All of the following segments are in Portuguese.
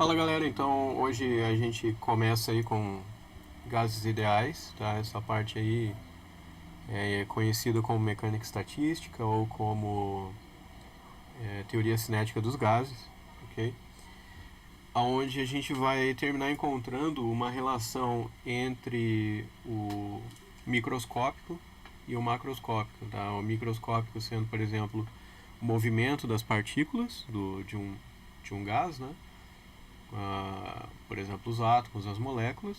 Fala galera, então hoje a gente começa aí com gases ideais, tá? Essa parte aí é conhecida como mecânica estatística ou como teoria cinética dos gases, ok? Onde a gente vai terminar encontrando uma relação entre o microscópico e o macroscópico, tá? O microscópico sendo, por exemplo, o movimento das partículas de um gás, né? Por exemplo, os átomos, as moléculas,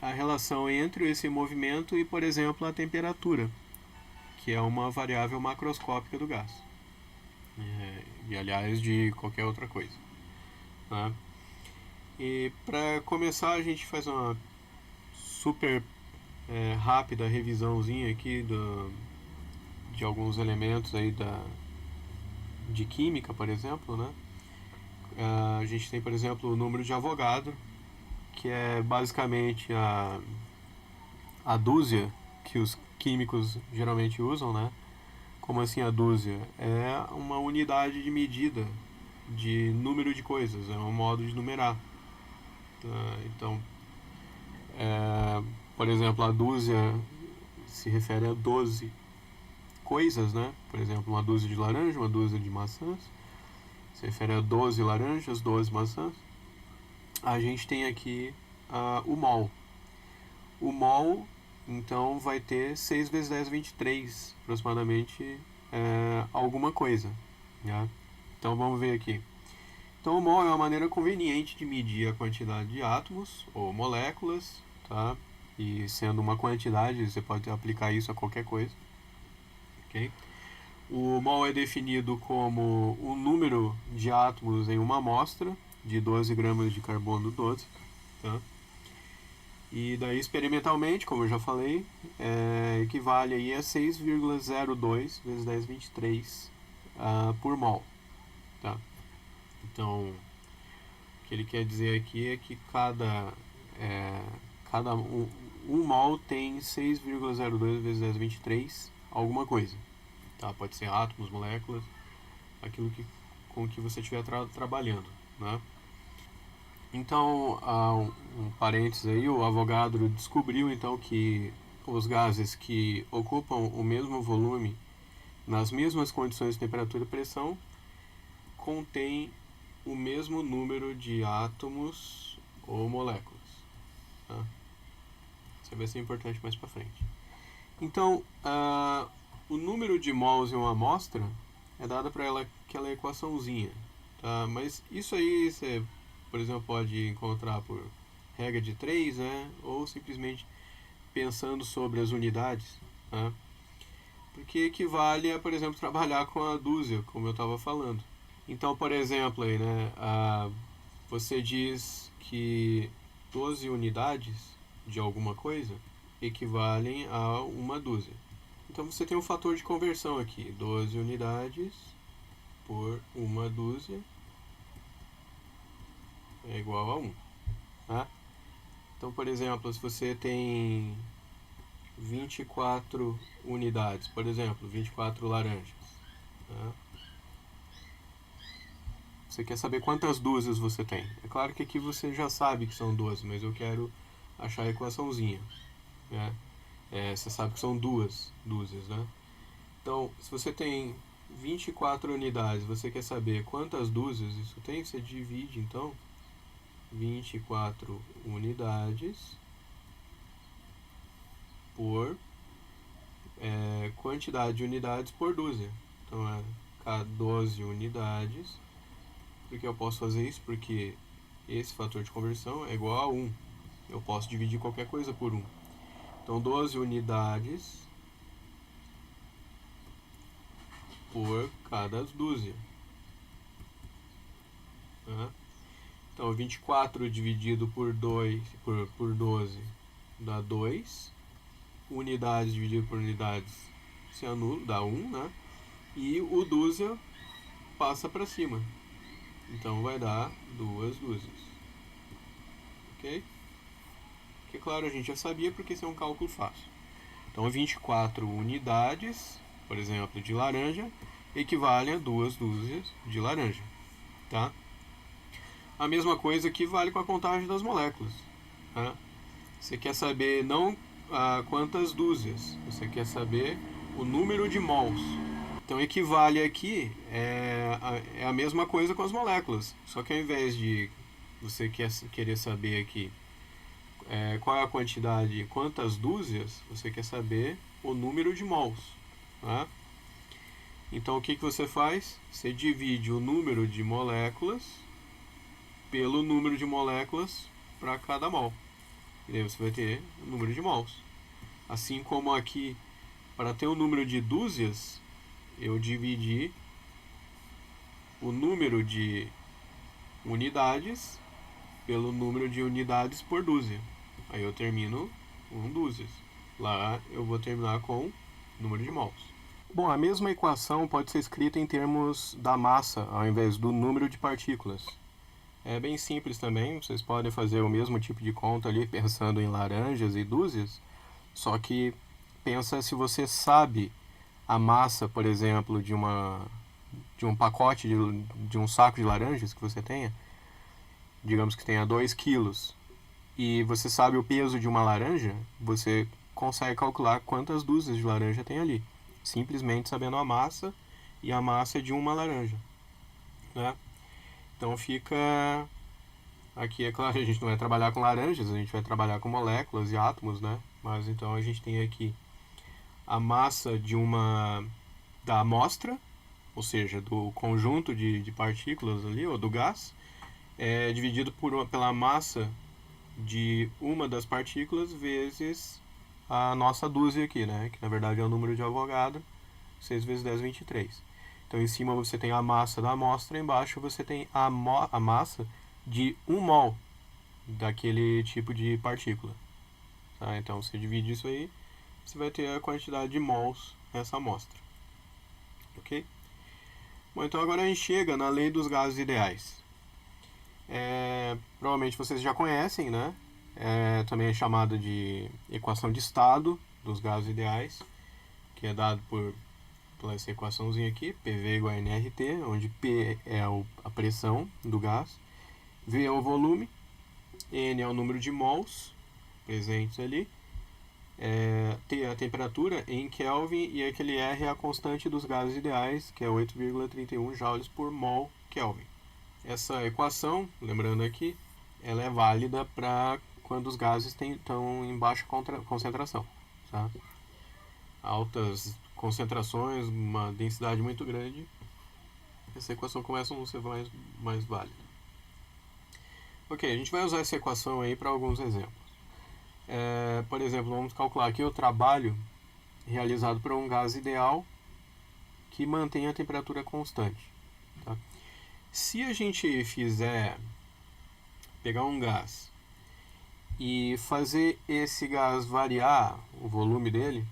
a relação entre esse movimento e, por exemplo, a temperatura, que é uma variável macroscópica do gás, e aliás de qualquer outra coisa. Né? E para começar a gente faz uma super rápida revisãozinha aqui de alguns elementos aí de química, por exemplo, né? A gente tem, por exemplo, o número de Avogadro, que é basicamente a dúzia que os químicos geralmente usam, né? Como assim a dúzia? É uma unidade de medida de número de coisas, é um modo de numerar. Então, por exemplo, a dúzia se refere a 12 coisas, né? Por exemplo, uma dúzia de laranja, uma dúzia de maçãs, se refere a 12 laranjas, 12 maçãs. A gente tem aqui o mol. O mol, então, vai ter 6 vezes 10, 23, aproximadamente, alguma coisa. Né? Então, vamos ver aqui. Então, o mol é uma maneira conveniente de medir a quantidade de átomos ou moléculas, tá? E sendo uma quantidade, você pode aplicar isso a qualquer coisa. Okay? O mol é definido como o número de átomos em uma amostra de 12 gramas de carbono 12. Tá? E daí, experimentalmente, como eu já falei, equivale aí a 6,02 vezes 10 23 por mol. Tá? Então, o que ele quer dizer aqui é que cada um mol tem 6,02 vezes 10 23 alguma coisa. Tá? Pode ser átomos, moléculas, aquilo com que você estiver trabalhando. Né? Então, um parênteses aí, o Avogadro descobriu então que os gases que ocupam o mesmo volume nas mesmas condições de temperatura e pressão contêm o mesmo número de átomos ou moléculas. Tá? Isso vai ser importante mais para frente. Então, o número de mols em uma amostra é dado para aquela equaçãozinha. Tá? Mas isso aí você, por exemplo, pode encontrar por regra de 3, né? Ou simplesmente pensando sobre as unidades. Tá? Porque equivale a, por exemplo, trabalhar com a dúzia, como eu estava falando. Então, por exemplo, aí, né, você diz que 12 unidades de alguma coisa equivalem a uma dúzia. Então você tem um fator de conversão aqui, 12 unidades por uma dúzia é igual a 1. Tá? Então, por exemplo, se você tem 24 unidades, por exemplo, 24 laranjas, tá? Você quer saber quantas dúzias você tem. É claro que aqui você já sabe que são 12, mas eu quero achar a equaçãozinha. Né? Você sabe que são duas dúzias, né? Então, se você tem 24 unidades, você quer saber quantas dúzias isso tem, você divide, então, 24 unidades por quantidade de unidades por dúzia. Então, é 12 unidades. Por que eu posso fazer isso? Porque esse fator de conversão é igual a 1. Eu posso dividir qualquer coisa por 1. Então, 12 unidades por cada dúzia. Então, 24 dividido por 12 dá 2. Unidades dividido por unidades se anula, dá 1, né? E o dúzia passa para cima. Então, vai dar 2 dúzias. Ok? Que, claro, a gente já sabia porque isso é um cálculo fácil. Então, 24 unidades, por exemplo, de laranja, equivalem a 2 dúzias de laranja. Tá? A mesma coisa que vale com a contagem das moléculas. Tá? Você quer saber não quantas dúzias, você quer saber o número de mols. Então equivale aqui é a mesma coisa com as moléculas, só que ao invés de você querer saber aqui qual é a quantidade, quantas dúzias, você quer saber o número de mols. Tá? Então o que você faz? Você divide o número de moléculas pelo número de moléculas para cada mol. E daí você vai ter o número de mols. Assim como aqui, para ter o número de dúzias, eu dividi o número de unidades pelo número de unidades por dúzia. Aí eu termino com dúzias. Lá eu vou terminar com número de mols. Bom, a mesma equação pode ser escrita em termos da massa, ao invés do número de partículas. É bem simples também, vocês podem fazer o mesmo tipo de conta ali, pensando em laranjas e dúzias, só que pensa se você sabe a massa, por exemplo, de um pacote, de um saco de laranjas que você tenha, digamos que tenha 2 quilos, e você sabe o peso de uma laranja, você consegue calcular quantas dúzias de laranja tem ali, simplesmente sabendo a massa e a massa de uma laranja, né? Então fica... Aqui, é claro, a gente não vai trabalhar com laranjas, a gente vai trabalhar com moléculas e átomos, né? Mas então a gente tem aqui a massa da amostra, ou seja, do conjunto de partículas ali, ou do gás, dividido pela massa de uma das partículas vezes a nossa dúzia aqui, né? Que na verdade é o número de Avogadro, 6 vezes 10, 23. Então em cima você tem a massa da amostra, embaixo você tem a massa de 1 mol daquele tipo de partícula. Tá? Então você divide isso aí, você vai ter a quantidade de mols nessa amostra. Ok? Bom, então agora a gente chega na lei dos gases ideais. Provavelmente vocês já conhecem, né? Também é chamada de equação de estado dos gases ideais, que é dado por essa equaçãozinha aqui, PV igual a nRT, onde P é a pressão do gás, V é o volume, N é o número de mols presentes ali, T é a temperatura em Kelvin e aquele R é a constante dos gases ideais, que é 8,31 joules por mol Kelvin. Essa equação, lembrando aqui, ela é válida para quando os gases estão em baixa concentração. Tá? Altas concentrações, uma densidade muito grande, essa equação começa a não ser mais válida. Ok, a gente vai usar essa equação aí para alguns exemplos. Por exemplo, vamos calcular aqui o trabalho realizado por um gás ideal que mantém a temperatura constante. Tá? Se a gente pegar um gás e fazer esse gás variar o volume dele,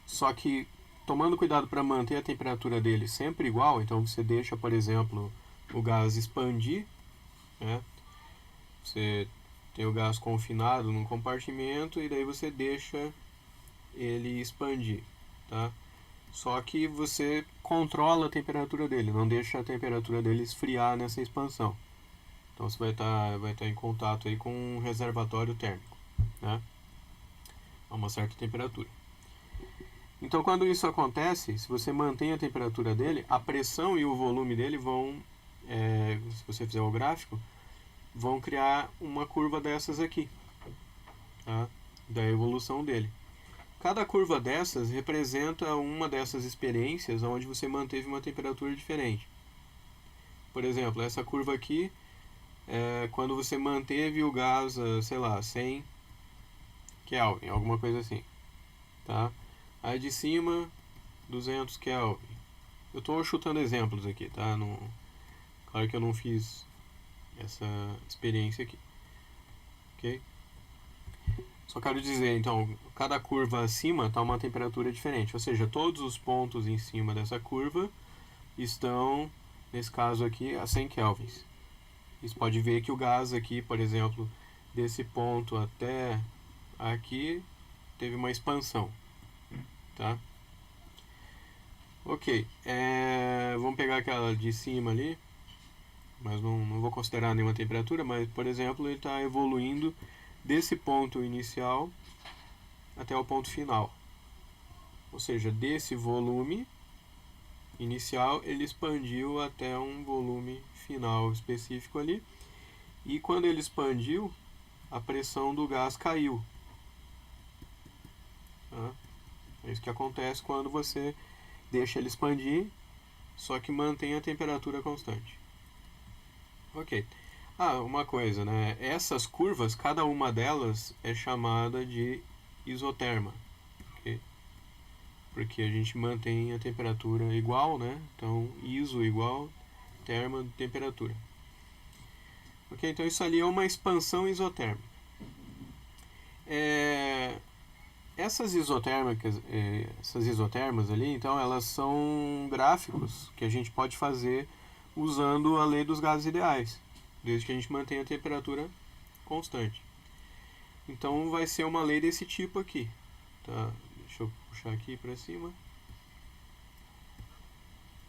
só que tomando cuidado para manter a temperatura dele sempre igual, então você deixa, por exemplo, o gás expandir, né? Você tem o gás confinado num compartimento e daí você deixa ele expandir, tá? Só que você controla a temperatura dele, não deixa a temperatura dele esfriar nessa expansão. Então você vai estar em contato aí com um reservatório térmico, né? A uma certa temperatura. Então quando isso acontece, se você mantém a temperatura dele, a pressão e o volume dele vão, se você fizer o gráfico, vão criar uma curva dessas aqui, tá? Da evolução dele. Cada curva dessas representa uma dessas experiências onde você manteve uma temperatura diferente. Por exemplo, essa curva aqui é quando você manteve o gás, sei lá, 100 Kelvin, alguma coisa assim, tá? Aí de cima, 200 Kelvin. Eu estou chutando exemplos aqui, tá? Claro que eu não fiz essa experiência aqui, ok? Só quero dizer, então, cada curva acima está uma temperatura diferente, ou seja, todos os pontos em cima dessa curva estão, nesse caso aqui, a 100 kelvins. Você pode ver que o gás aqui, por exemplo, desse ponto até aqui, teve uma expansão, tá? Ok, vamos pegar aquela de cima ali, mas não vou considerar nenhuma temperatura, mas, por exemplo, ele está evoluindo desse ponto inicial até o ponto final. Ou seja, desse volume inicial ele expandiu até um volume final específico ali. E quando ele expandiu, a pressão do gás caiu. Tá? É isso que acontece quando você deixa ele expandir, só que mantém a temperatura constante. Ok. Uma coisa, né? Essas curvas, cada uma delas é chamada de isoterma. Okay? Porque a gente mantém a temperatura igual, né? Então, iso igual, terma, temperatura. Ok? Então, isso ali é uma expansão isotérmica. Essas isotermas ali, então, elas são gráficos que a gente pode fazer usando a lei dos gases ideais, desde que a gente mantenha a temperatura constante. Então vai ser uma lei desse tipo aqui. Tá? Deixa eu puxar aqui para cima.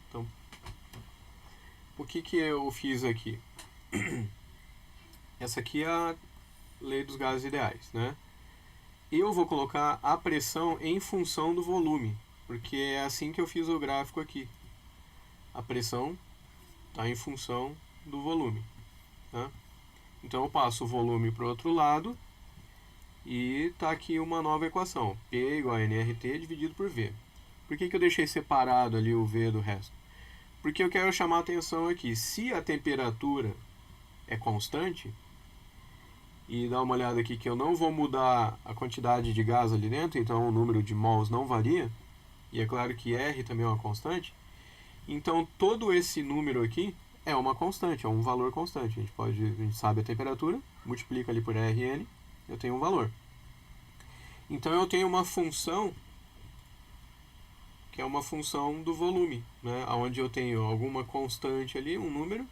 Então, o que eu fiz aqui? Essa aqui é a lei dos gases ideais, né? Eu vou colocar a pressão em função do volume, porque é assim que eu fiz o gráfico aqui. A pressão está em função do volume. Tá? Então eu passo o volume para o outro lado e está aqui uma nova equação. P igual a nRT dividido por V. Por que eu deixei separado ali o V do resto? Porque eu quero chamar a atenção aqui. Se a temperatura é constante, e dá uma olhada aqui que eu não vou mudar a quantidade de gás ali dentro, então o número de mols não varia, e é claro que R também é uma constante, então todo esse número aqui é uma constante, é um valor constante. A gente sabe a temperatura, multiplica ali por Rn, eu tenho um valor. Então eu tenho uma função que é uma função do volume, né? Onde eu tenho alguma constante ali, um número,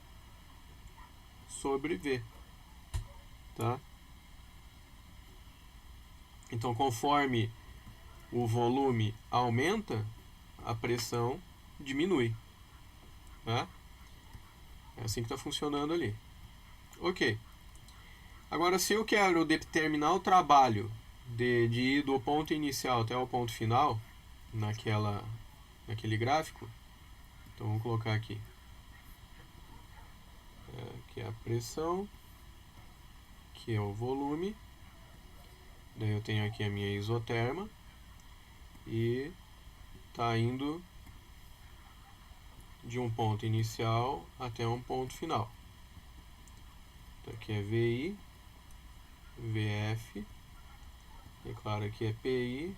sobre V. Tá? Então, conforme o volume aumenta, a pressão diminui. Tá? É assim que está funcionando ali. Ok. Agora, se eu quero determinar o trabalho de ir do ponto inicial até o ponto final, naquele gráfico, então vamos colocar aqui. Aqui é a pressão, que é o volume. Daí eu tenho aqui a minha isoterma e está indo de um ponto inicial até um ponto final. Então aqui é VI, VF, e claro aqui é PI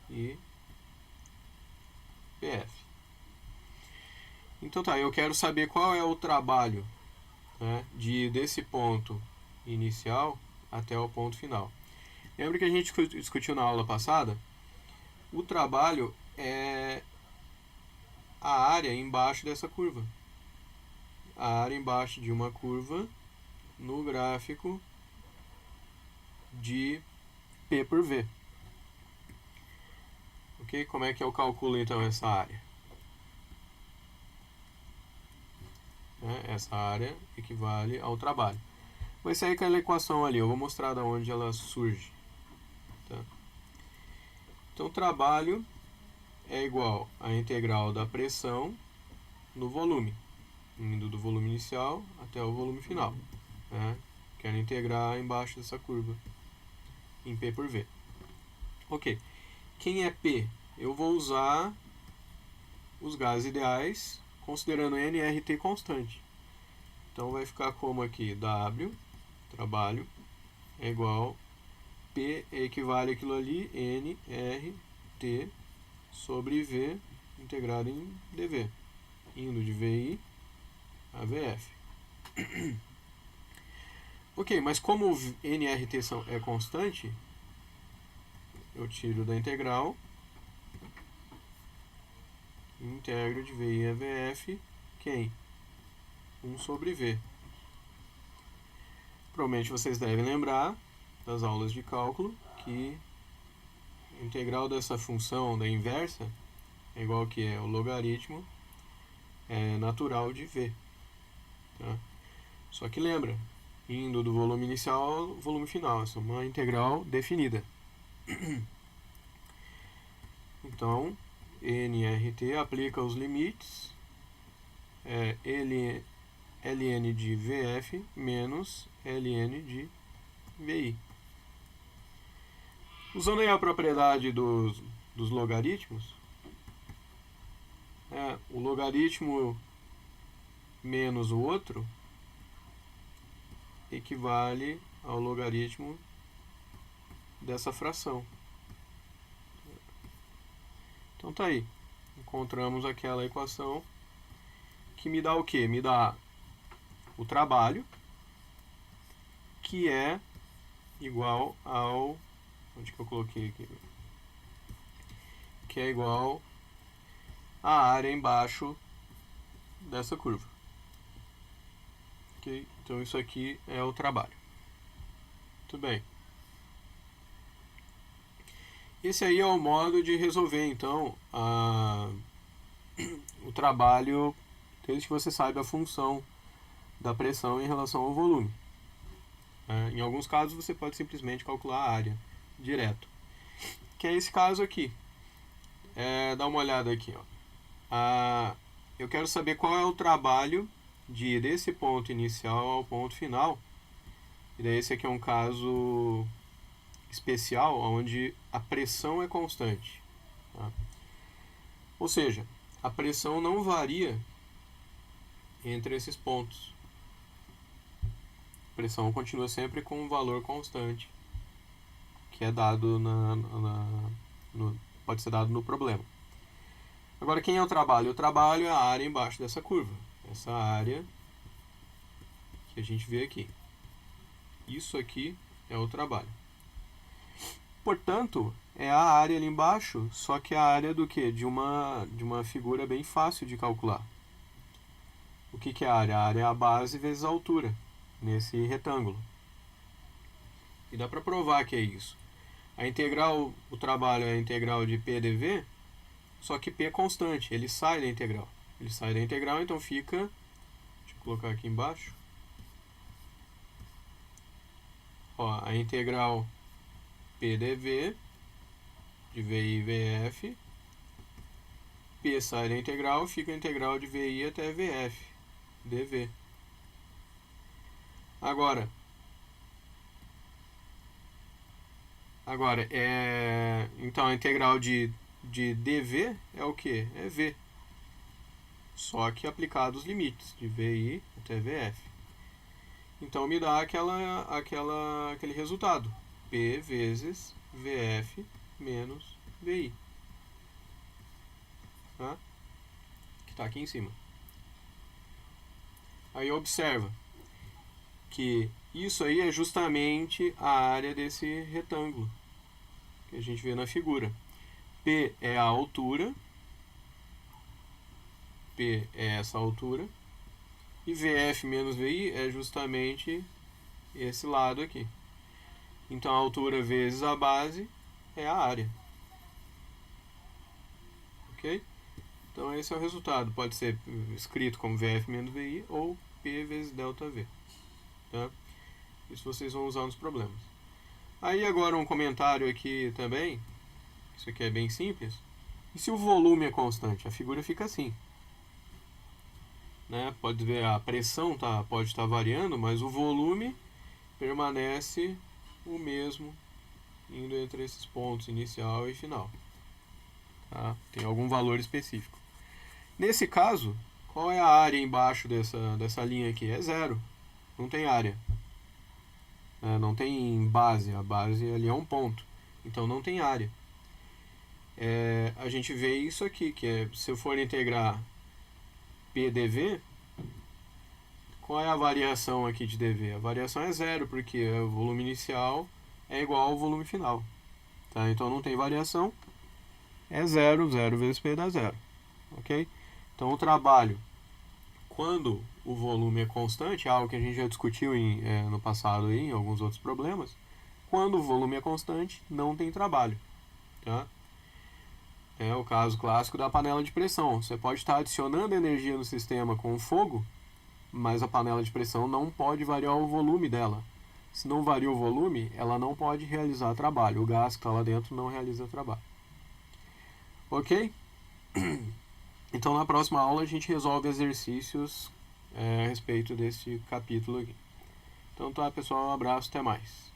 e PF. Então tá, eu quero saber qual é o trabalho, né, desse ponto inicial até o ponto final. Lembra que a gente discutiu na aula passada? O trabalho é a área embaixo dessa curva. A área embaixo de uma curva no gráfico de P por V. Ok? Como é que eu calculo então essa área? Essa área equivale ao trabalho. Vai sair aquela equação ali, eu vou mostrar de onde ela surge. Tá? Então, o trabalho é igual à integral da pressão no volume, indo do volume inicial até o volume final. Né? Quero integrar embaixo dessa curva, em P por V. Ok. Quem é P? Eu vou usar os gases ideais, considerando nRT constante. Então, vai ficar como aqui, W, trabalho, é igual P equivale àquilo ali, nRT sobre V integrado em dV, indo de VI a VF. Ok, mas como o nRT é constante, eu tiro da integral, integro de VI a VF, quem? 1 sobre V. Provavelmente vocês devem lembrar das aulas de cálculo que a integral dessa função da inversa é igual que é o logaritmo natural de V. Tá? Só que lembra, indo do volume inicial ao volume final, essa é uma integral definida. Então, NRT aplica os limites ln de VF menos ln de VI. Usando aí a propriedade dos logaritmos, o logaritmo menos o outro equivale ao logaritmo dessa fração. Então tá aí, encontramos aquela equação que me dá o quê? Me dá o trabalho, que é igual ao... onde que eu coloquei aqui? Que é igual à área embaixo dessa curva. Ok? Então isso aqui é o trabalho. Muito bem. Esse aí é o modo de resolver, então, o trabalho, desde que você saiba a função da pressão em relação ao volume. Em alguns casos, você pode simplesmente calcular a área direto. Que é esse caso aqui. Dá uma olhada aqui. Eu quero saber qual é o trabalho de ir desse ponto inicial ao ponto final. E daí esse aqui é um caso especial, onde a pressão é constante. Tá? Ou seja, a pressão não varia entre esses pontos. A pressão continua sempre com um valor constante, que é dado pode ser dado no problema. Agora, quem é o trabalho? O trabalho é a área embaixo dessa curva. Essa área que a gente vê aqui. Isso aqui é o trabalho. Portanto, é a área ali embaixo, só que a área do quê? De uma figura bem fácil de calcular. O que é a área? A área é a base vezes a altura, nesse retângulo. E dá para provar que é isso. A integral, o trabalho é a integral de P dV, só que P é constante, ele sai da integral. Ele sai da integral, então fica... Deixa eu colocar aqui embaixo. Ó, a integral PdV de VI e VF. P sai da integral, fica a integral de VI até VF, dV. Agora então a integral de dV é o que? É V. Só que aplicado os limites de VI até VF. Então me dá aquele resultado. P vezes VF menos VI. Tá? Que está aqui em cima. Aí observa que isso aí é justamente a área desse retângulo que a gente vê na figura. P é a altura, P é essa altura, e VF menos VI é justamente esse lado aqui. Então a altura vezes a base é a área. Ok? Então esse é o resultado. Pode ser escrito como VF menos VI ou P vezes ΔV. Tá? Isso vocês vão usar nos problemas. Aí agora um comentário aqui também. Isso aqui é bem simples. E se o volume é constante? A figura fica assim. Né? Pode ver, a pressão pode estar variando, mas o volume permanece o mesmo indo entre esses pontos inicial e final. Tá? Tem algum valor específico. Nesse caso, qual é a área embaixo dessa linha aqui? É zero. Não tem área. Não tem base. A base ali é um ponto. Então não tem área. A gente vê isso aqui, que é, se eu for integrar PdV, qual é a variação aqui de dV? A variação é zero, porque o volume inicial é igual ao volume final. Tá? Então não tem variação, é zero, zero vezes P dá zero. Ok? Então o trabalho, quando o volume é constante, algo que a gente já discutiu no passado em alguns outros problemas, quando o volume é constante, não tem trabalho. Tá? É o caso clássico da panela de pressão. Você pode estar adicionando energia no sistema com o fogo, mas a panela de pressão não pode variar o volume dela. Se não varia o volume, ela não pode realizar trabalho. O gás que está lá dentro não realiza trabalho. Ok? Então na próxima aula a gente resolve exercícios a respeito desse capítulo aqui. Então tá, pessoal, um abraço, até mais.